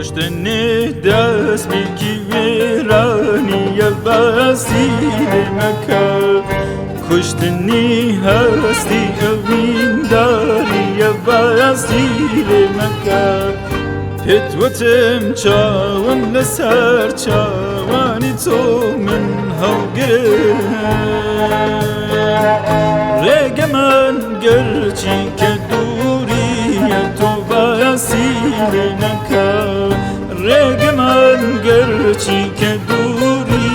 روشتنی دست بکی ویرانی وسیل مکه کشتنی هستی اوین داری وسیل مکه پتوتم چاون لسر چاوانی تو من هوگره رگ من گرچی که دوری تو وسیل نکه رگ من گرچی که دوری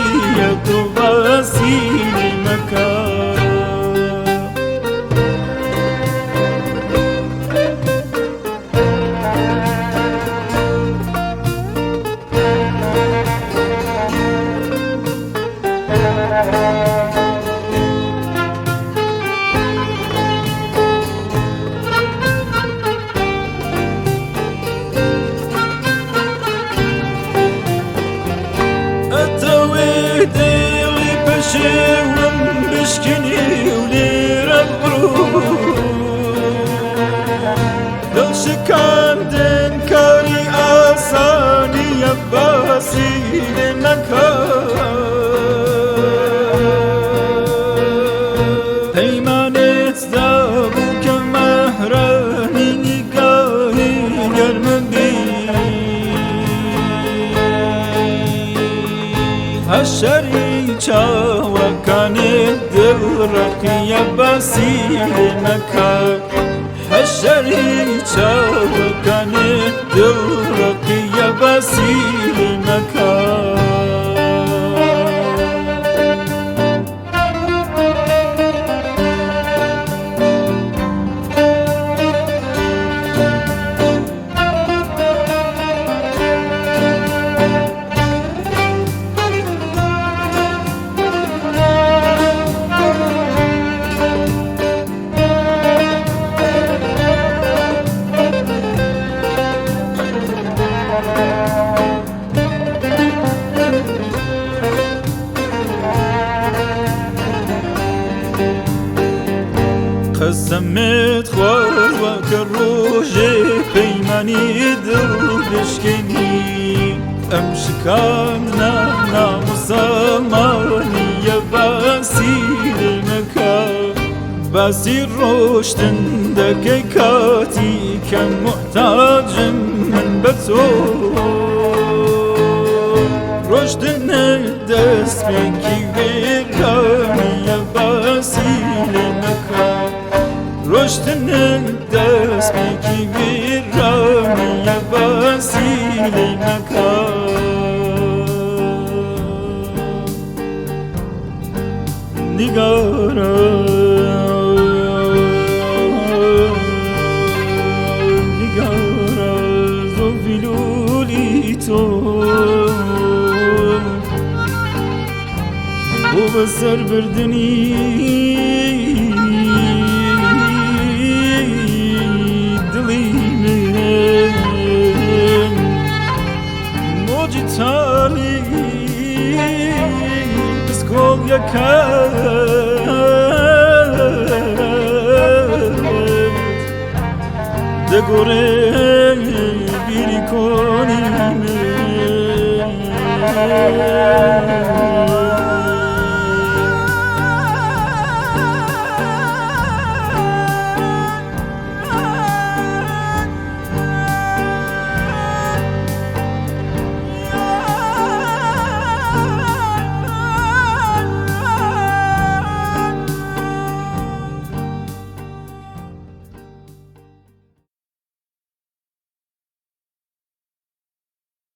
تو وسیل مکه شوم بشكني ولير البرود لو شكاندن كاري آساني يباسي لنكار پیمانت دابو كمهراني نگاهی گرم بی هشری چاوکان دل رقی بسیل مکه هشری چاوکان دل رقی بسیل مکه قسمت خوار و که روژ پیمانی دل بشکنی ام شکاند نامسامانی وسیل مکه بسی روشتن دکی کاتی که محتاجم من بتو روشتن دست بکی ویرانی وسیل مکه روشتن دست بکی ویرانی وسیل مکه نگارا و بسر بردنی دلی من موجی تالی بسکول یکد دگوره بیری کنی من